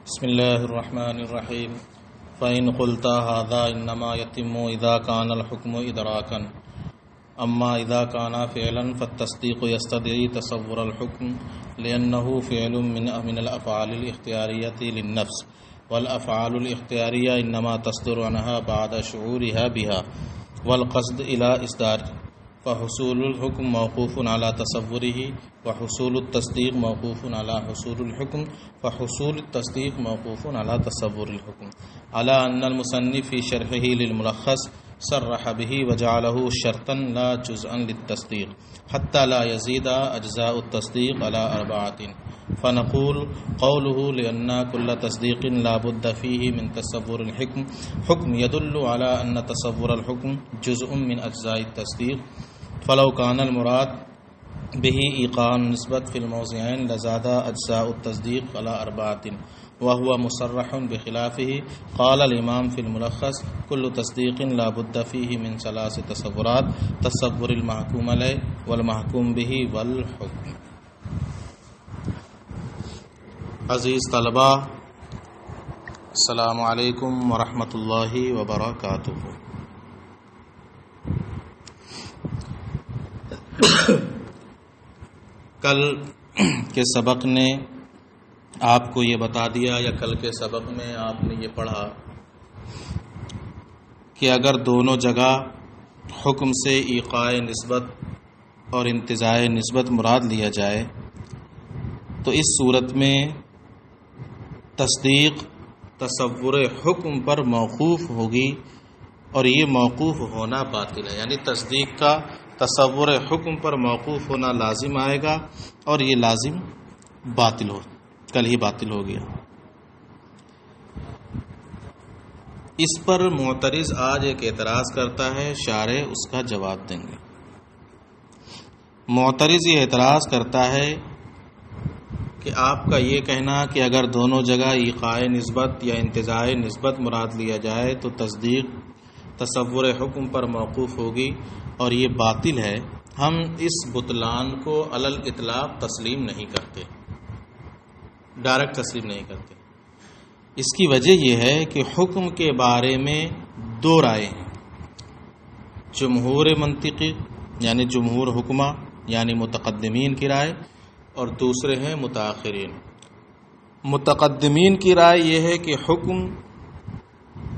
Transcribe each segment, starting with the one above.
بسم الله الرحمن الرحيم فإن قلت هذا إنما يتم إذا كان الحكم إدراكا أما إذا كان فعلا فالتصديق يستدعي تصور الحكم لأنه فعل من الأفعال الاختيارية للنفس والأفعال الاختيارية إنما تصدر عنها بعد شعورها بها والقصد إلى إصدار فحصول الحكم موقوف على تصوره وحصول التصديق موقوف على حصول الحكم فحصول التصديق موقوف على تصور الحكم على أن المصنف في شرحه للملخص صرح به وجعله شرطا لا جزءا للتصديق حتى لا يزيد أجزاء التصديق على 4 فنقول قوله لأن كل تصديق لا بد فيه من تصور الحكم حكم يدل على أن تصور الحكم جزء من أجزاء التصديق فلو كان المراد به إيقاع النسبة في الموضعين لزاد أجزاء التصديق على 4 وهو مصرح بخلافه. قال الإمام في الملخص كل تصديق لا بد فيه من 3 تصورات تصور المحكوم عليه والمحكوم به والحكم. عزیز طلبہ، السلام علیکم ورحمۃ اللہ وبرکاتہ. کل کے سبق نے آپ کو یہ بتا دیا، یا کل کے سبق میں آپ نے یہ پڑھا کہ اگر دونوں جگہ حکم سے ایقاع نسبت اور انتزاع نسبت مراد لیا جائے تو اس صورت میں تصدیق تصور حکم پر موقوف ہوگی، اور یہ موقوف ہونا باطل ہے. یعنی تصدیق کا تصور حکم پر موقوف ہونا لازم آئے گا، اور یہ لازم باطل کل ہی باطل ہو گیا. اس پر معترض آج ایک اعتراض کرتا ہے، شارح اس کا جواب دیں گے. معترض یہ اعتراض کرتا ہے کہ آپ کا یہ کہنا کہ اگر دونوں جگہ ایقاع نسبت یا انتزاع نسبت مراد لیا جائے تو تصدیق تصور حکم پر موقوف ہوگی، اور یہ باطل ہے. ہم اس بطلان کو علی الاطلاق تسلیم نہیں کرتے، ڈائریکٹ تسلیم نہیں کرتے. اس کی وجہ یہ ہے کہ حکم کے بارے میں 2 رائے ہیں. جمہور منطقی یعنی جمہور حکمہ یعنی متقدمین کی رائے، اور دوسرے ہیں متاخرین. متقدمین کی رائے یہ ہے کہ حکم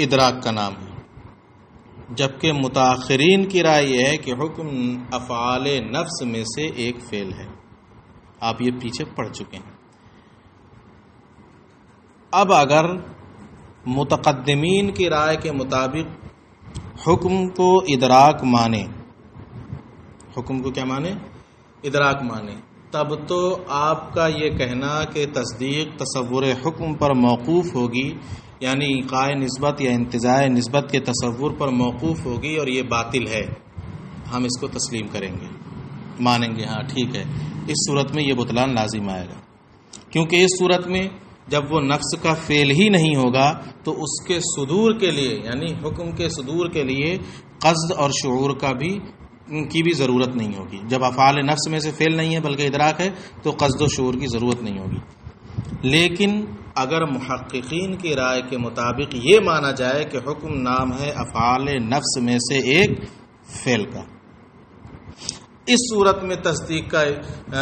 ادراک کا نام ہے، جبکہ متاخرین کی رائے یہ ہے کہ حکم افعال نفس میں سے ایک فعل ہے. آپ یہ پیچھے پڑھ چکے ہیں. اب اگر متقدمین کی رائے کے مطابق حکم کو ادراک مانے، حکم کو کیا مانے؟ ادراک مانے، تب تو آپ کا یہ کہنا کہ تصدیق تصور حکم پر موقوف ہوگی، یعنی ایقاع نسبت یا انتزاع نسبت کے تصور پر موقوف ہوگی، اور یہ باطل ہے. ہم اس کو تسلیم کریں گے، مانیں گے، ہاں ٹھیک ہے. اس صورت میں یہ بطلان لازم آئے گا، کیونکہ اس صورت میں جب وہ نفس کا فعل ہی نہیں ہوگا تو اس کے صدور کے لیے، یعنی حکم کے صدور کے لیے قصد اور شعور کی بھی ضرورت نہیں ہوگی. جب افعال نفس میں سے فعل نہیں ہے بلکہ ادراک ہے تو قصد و شعور کی ضرورت نہیں ہوگی. لیکن اگر محققین کی رائے کے مطابق یہ مانا جائے کہ حکم نام ہے افعال نفس میں سے ایک فعل کا، اس صورت میں تصدیق کا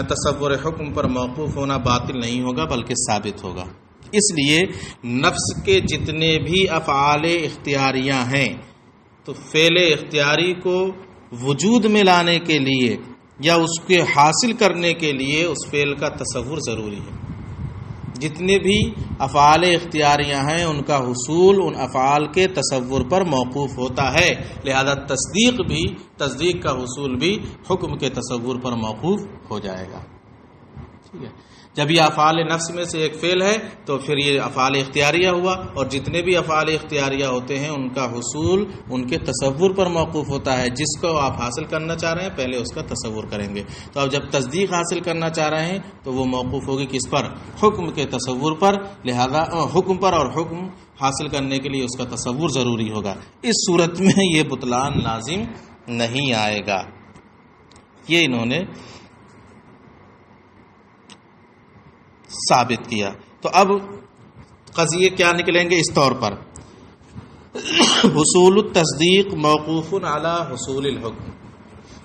تصور حکم پر موقوف ہونا باطل نہیں ہوگا بلکہ ثابت ہوگا. اس لیے نفس کے جتنے بھی افعال اختیاریاں ہیں تو فعل اختیاری کو وجود میں لانے کے لیے یا اس کے حاصل کرنے کے لیے اس فعل کا تصور ضروری ہے. جتنے بھی افعال اختیاریاں ہیں ان کا حصول ان افعال کے تصور پر موقوف ہوتا ہے، لہذا تصدیق کا حصول بھی حکم کے تصور پر موقوف ہو جائے گا. ٹھیک ہے. جب یہ افعال نفس میں سے ایک فعل ہے تو پھر یہ افعال اختیاریہ ہوا، اور جتنے بھی افعال اختیاریہ ہوتے ہیں ان کا حصول ان کے تصور پر موقوف ہوتا ہے. جس کو آپ حاصل کرنا چاہ رہے ہیں پہلے اس کا تصور کریں گے. تو اب جب تصدیق حاصل کرنا چاہ رہے ہیں تو وہ موقوف ہوگی کس پر؟ حکم کے تصور پر. لہذا حکم پر، اور حکم حاصل کرنے کے لیے اس کا تصور ضروری ہوگا. اس صورت میں یہ بطلان لازم نہیں آئے گا. یہ انہوں نے ثابت کیا. تو اب قضیے کیا نکلیں گے اس طور پر، حصول التصدیق موقوف علی حصول الحکم،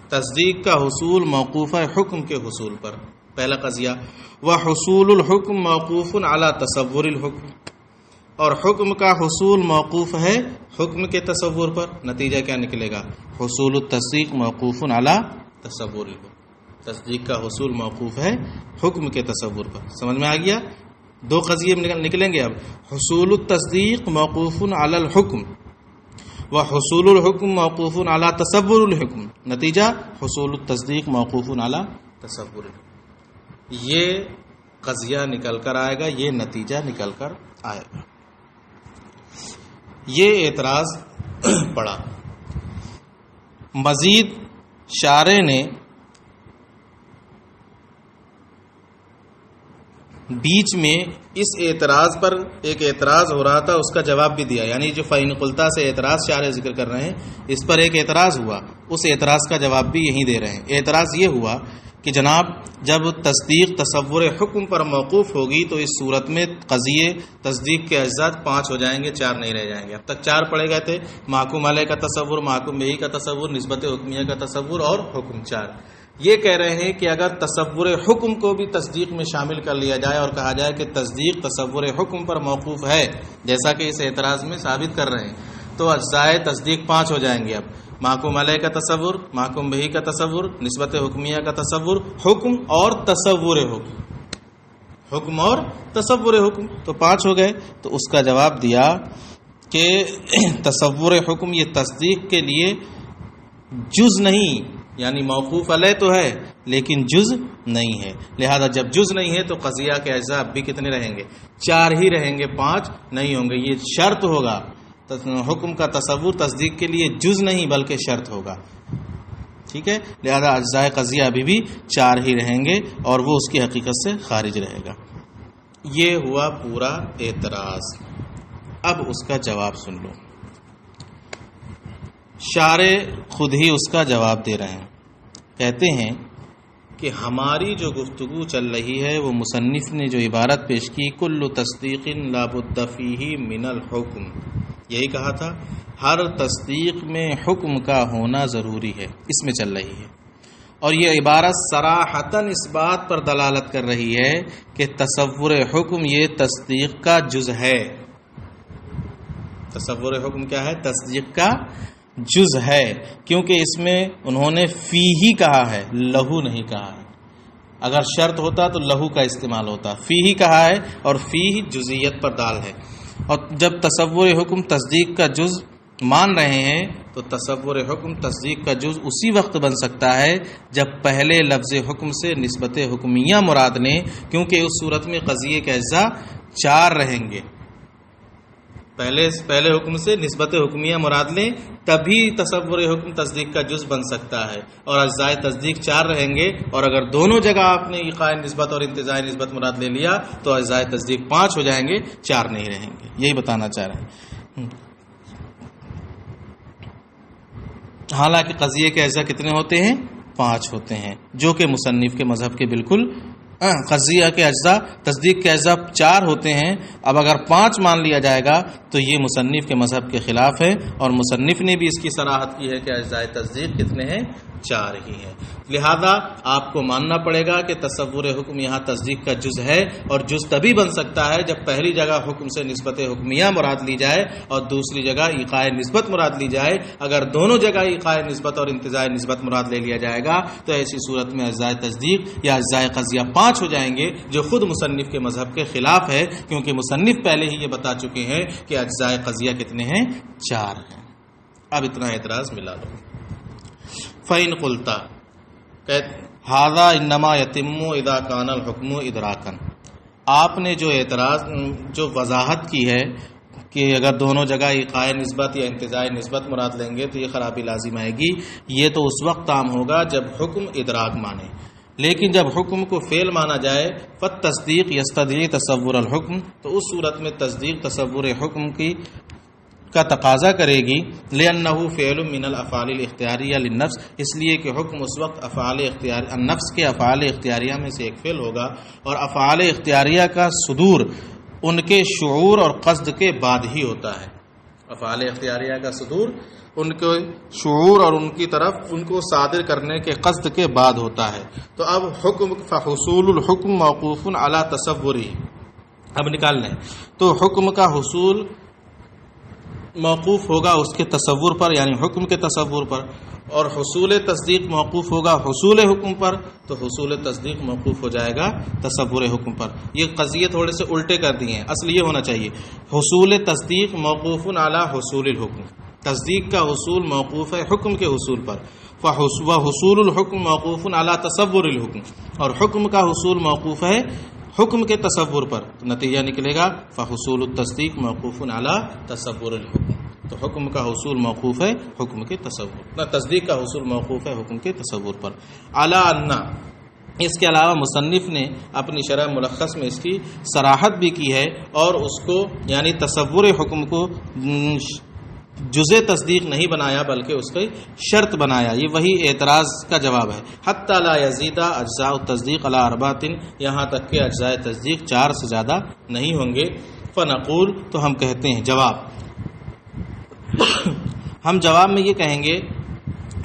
تصدیق کا حصول موقوف ہے حکم کے حصول پر، پہلا قضیہ، وحصول الحکم موقوف علی تصور الحکم، اور حکم کا حصول موقوف ہے حکم کے تصور پر، نتیجہ کیا نکلے گا، حصول التصدیق موقوف علی تصور الحکم، تصدیق کا حصول موقوف ہے حکم کے تصور پر۔ سمجھ میں آ گیا؟ دو قضیے نکلیں گے اب، حصول التصدیق موقوف علی الحکم وحصول الحکم موقوف علی تصور الحکم، نتیجہ حصول التصدیق موقوف علی تصور الحکم۔ یہ قضیہ نکل کر آئے گا، یہ نتیجہ نکل کر آئے گا۔ یہ اعتراض پڑا۔ مزید شارح نے بیچ میں اس اعتراض پر ایک اعتراض ہو رہا تھا، اس کا جواب بھی دیا، یعنی جو فَإِنْ قُلْتَ سے اعتراض شارح ذکر کر رہے ہیں، اس پر ایک اعتراض ہوا، اس اعتراض کا جواب بھی یہیں دے رہے ہیں۔ اعتراض یہ ہوا کہ جناب جب تصدیق تصور حکم پر موقوف ہوگی تو اس صورت میں قضیے تصدیق کے اجزاء 5 ہو جائیں گے، 4 نہیں رہ جائیں گے۔ اب تک 4 پڑے گئے تھے، محکوم علیہ کا تصور، محکوم بہ کا تصور، نسبت حکمیہ کا تصور اور حکم 4۔ یہ کہہ رہے ہیں کہ اگر تصور حکم کو بھی تصدیق میں شامل کر لیا جائے اور کہا جائے کہ تصدیق تصور حکم پر موقوف ہے، جیسا کہ اس اعتراض میں ثابت کر رہے ہیں، تو اجزائے تصدیق 5 ہو جائیں گے۔ اب محکوم علیہ کا تصور، محکوم بہ کا تصور، نسبت حکمیہ کا تصور، حکم اور تصور حکم، حکم اور تصور حکم، تو 5 ہو گئے۔ تو اس کا جواب دیا کہ تصور حکم یہ تصدیق کے لیے جز نہیں، یعنی موقوف علیہ تو ہے لیکن جز نہیں ہے، لہذا جب جز نہیں ہے تو قضیہ کے اجزاء بھی کتنے رہیں گے؟ 4 ہی رہیں گے، 5 نہیں ہوں گے۔ یہ شرط ہوگا، حکم کا تصور تصدیق کے لیے جز نہیں بلکہ شرط ہوگا، ٹھیک ہے؟ لہذا اجزاء قضیہ ابھی بھی 4 ہی رہیں گے اور وہ اس کی حقیقت سے خارج رہے گا۔ یہ ہوا پورا اعتراض۔ اب اس کا جواب سن لو، شارح خود ہی اس کا جواب دے رہے ہیں، کہتے ہیں کہ ہماری جو گفتگو چل رہی ہے وہ مصنف نے جو عبارت پیش کی کل تصدیق لا بد فیہ من الحکم، یہی کہا تھا ہر تصدیق میں حکم کا ہونا ضروری ہے، اس میں چل رہی ہے، اور یہ عبارت صراحتاً اس بات پر دلالت کر رہی ہے کہ تصور حکم یہ تصدیق کا جز ہے۔ تصور حکم کیا ہے؟ تصدیق کا جز ہے، کیونکہ اس میں انہوں نے فی ہی کہا ہے، لہو نہیں کہا ہے۔ اگر شرط ہوتا تو لہو کا استعمال ہوتا، فی ہی کہا ہے اور فی ہی جزیت پر دال ہے۔ اور جب تصور حکم تصدیق کا جز مان رہے ہیں تو تصور حکم تصدیق کا جز اسی وقت بن سکتا ہے جب پہلے لفظ حکم سے نسبت حکمیہ مراد لیں، کیونکہ اس صورت میں قضیے کے اجزاء 4 رہیں گے۔ پہلے حکم سے نسبت حکمیہ مراد لیں تبھی تصور حکم تصدیق کا جز بن سکتا ہے، اور اجزائے تصدیق 4 رہیں گے، اور اگر دونوں جگہ آپ نے ایقاء نسبت اور انتزاعی نسبت مراد لے لیا تو اجزائے تصدیق 5 ہو جائیں گے، 4 نہیں رہیں گے۔ یہی بتانا چاہ رہے ہیں۔ حالانکہ قضیے کے اجزاء کتنے ہوتے ہیں؟ 5 ہوتے ہیں، جو کہ مصنف کے مذہب کے بالکل قضیہ کے اجزاء تصدیق کے اجزاء 4 ہوتے ہیں۔ اب اگر 5 مان لیا جائے گا تو یہ مصنف کے مذہب کے خلاف ہے، اور مصنف نے بھی اس کی صراحت کی ہے کہ اجزاء تصدیق کتنے ہیں؟ 4 ہی ہیں۔ لہذا آپ کو ماننا پڑے گا کہ تصور حکم یہاں تصدیق کا جز ہے، اور جز تبھی بن سکتا ہے جب پہلی جگہ حکم سے نسبت حکمیہ مراد لی جائے اور دوسری جگہ ایقاء نسبت مراد لی جائے۔ اگر دونوں جگہ ایقاء نسبت اور انتزاعی نسبت مراد لے لیا جائے گا تو ایسی صورت میں اجزاء تصدیق یا اجزاء قضیہ 5 ہو جائیں گے، جو خود مصنف کے مذہب کے خلاف ہے، کیونکہ مصنف پہلے ہی یہ بتا چکے ہیں کہ اجزاء قضیہ کتنے ہیں؟ 4 ہیں۔ اب اتنا اعتراض ملا لو۔ فَإِنْ قُلْتَ هَذَا إِنَّمَا يَتِمُّ إِذَا كَانَ الْحُكْمُ إِدْرَاكًا، آپ نے جو اعتراض جو وضاحت کی ہے کہ اگر دونوں جگہ ایقاء نسبت یا انتزاعی نسبت مراد لیں گے تو یہ خرابی لازم آئے گی، یہ تو اس وقت تام ہوگا جب حکم ادراک مانے، لیکن جب حکم کو فعل مانا جائے فالتصدیق یستدعی تصور الحکم، تو اس صورت میں تصدیق تصور حکم کا تقاضا کرے گی، لأنہ فعل من الافعال الاختیاریہ للنفس، اس لیے کہ حکم اس وقت نفس کے افعال اختیاریہ میں سے ایک فعل ہوگا، اور افعال اختیاریہ کا صدور ان کے شعور اور قصد کے بعد ہی ہوتا ہے. افعال اختیاریہ کا صدور ان کے شعور اور ان کی طرف ان کو صادر کرنے کے قصد کے بعد ہوتا ہے. تو اب حکم فحصول الحکم موقوف علی تصوری، اب نکال لیں. تو حکم کا حصول موقوف ہوگا اس کے تصور پر، یعنی حکم کے تصور پر، اور حصول تصدیق موقوف ہوگا حصول حکم پر، تو حصول تصدیق موقوف ہو جائے گا تصور حکم پر. یہ قضیے تھوڑے سے الٹے کر دیے ہیں، اصل یہ ہونا چاہیے حصول تصدیق موقوف علی حصول الحکم، تصدیق کا حصول موقوف ہے حکم کے حصول پر. وحصول الحکم موقوف علی تصور الحکم، اور حکم کا حصول موقوف ہے حکم کے تصور پر. تو نتیجہ نکلے گا فحصول التصدیق موقوف علی تصور الحکم. تو حکم کا حصول موقوف ہے حکم کے تصور، تصدیق کا حصول موقوف ہے حکم کے تصور پر. علی ان، اس کے علاوہ مصنف نے اپنی شرح ملخص میں اس کی صراحت بھی کی ہے، اور اس کو یعنی تصور حکم کو جزء تصدیق نہیں بنایا بلکہ اس کی شرط بنایا. یہ وہی اعتراض کا جواب ہے. حتی لا یزید اجزاء التصدیق علی اربعۃ، یہاں تک کہ اجزاء تصدیق 4 سے زیادہ نہیں ہوں گے. فنقول، تو ہم کہتے ہیں جواب، ہم جواب میں یہ کہیں گے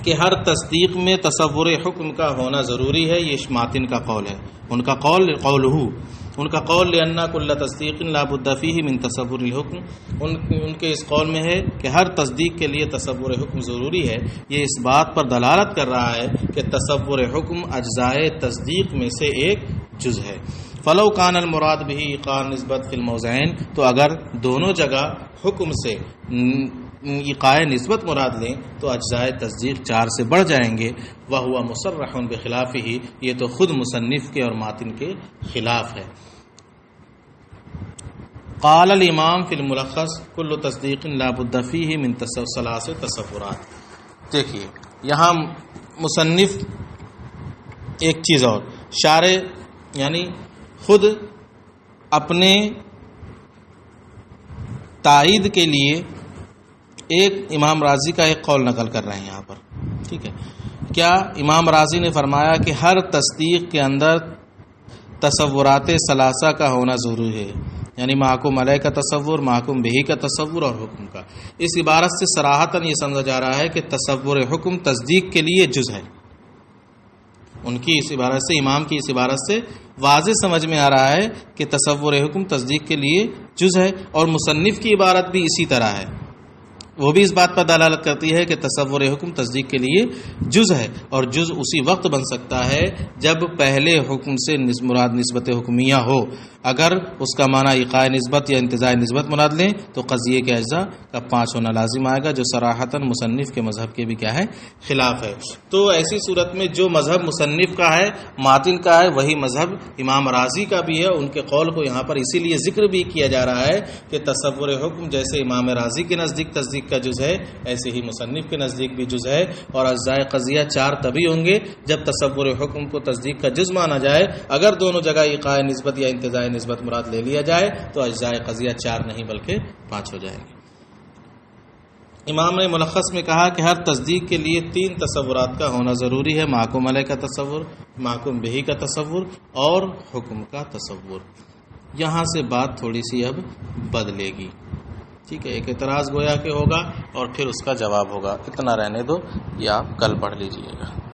کہ ہر تصدیق میں تصور حکم کا ہونا ضروری ہے. یہ ماتن کا قول ہے، ان کا قول لأن کل تصدیق لا بد فیہ من تصور الحکم، ان کے اس قول میں ہے کہ ہر تصدیق کے لیے تصور حکم ضروری ہے. یہ اس بات پر دلالت کر رہا ہے کہ تصور حکم اجزاء تصدیق میں سے ایک جز ہے. فلو کان المراد به ایقاع نسبت فی الموضعین، تو اگر دونوں جگہ حکم سے ایقاع نسبت مراد لیں تو اجزاء تصدیق 4 سے بڑھ جائیں گے. وہو مصرح بخلافہ، یہ تو خود مصنف کے اور ماتن کے خلاف ہے. قال الامام فی الملخص کل تصدیق لا بد فیہ من ثلاث تصورات. دیکھیے یہاں مصنف ایک چیز اور، شارح یعنی خود اپنے تائید کے لیے ایک امام راضی کا ایک قول نقل کر رہے ہیں یہاں پر. ٹھیک ہے، کیا امام راضی نے فرمایا کہ ہر تصدیق کے اندر تصورات ثلاثہ کا ہونا ضروری ہے، یعنی محکوم علیہ کا تصور، محکوم بہی کا تصور اور حکم کا. اس عبارت سے صراحتاً یہ سمجھا جا رہا ہے کہ تصور حکم تصدیق کے لیے جز ہے. ان کی اس عبارت سے، امام کی اس عبارت سے واضح سمجھ میں آ رہا ہے کہ تصور حکم تصدیق کے لیے جز ہے. اور مصنف کی عبارت بھی اسی طرح ہے، وہ بھی اس بات پر دلالت کرتی ہے کہ تصور حکم تصدیق کے لیے جز ہے. اور جز اسی وقت بن سکتا ہے جب پہلے حکم سے مراد نسبت حکمیہ ہو. اگر اس کا معنی ایقاع نسبت یا انتزاع نسبت مراد لیں تو قضیے کے اجزاء کا 5 ہونا لازم آئے گا، جو صراحتاً مصنف کے مذہب کے بھی کیا ہے، خلاف ہے. تو ایسی صورت میں جو مذہب مصنف کا ہے، ماتن کا ہے، وہی مذہب امام راضی کا بھی ہے. ان کے قول کو یہاں پر اسی لیے ذکر بھی کیا جا رہا ہے کہ تصور حکم جیسے امام راضی کے نزدیک تصدیق کا جز ہے، ایسے ہی مصنف کے نزدیک بھی جز ہے. اور اجزاء قضیہ 4 تبھی ہوں گے جب تصور حکم کو تصدیق کا جز مانا جائے. اگر دونوں جگہ ایقاع نسبت یا انتزاع نسبت مراد لے لیا جائے تو اجزاء قضیہ 4 نہیں بلکہ 5 ہو جائیں گے. امام نے ملخص میں کہا کہ ہر تصدیق کے لیے 3 تصورات کا ہونا ضروری ہے: محکوم علیہ کا تصور، محکوم بہی کا تصور اور حکم کا تصور. یہاں سے بات تھوڑی سی اب بدلے گی. ٹھیک ہے، ایک اعتراض گویا کہ ہوگا اور پھر اس کا جواب ہوگا. اتنا رہنے دو، یا آپ کل پڑھ لیجئے گا.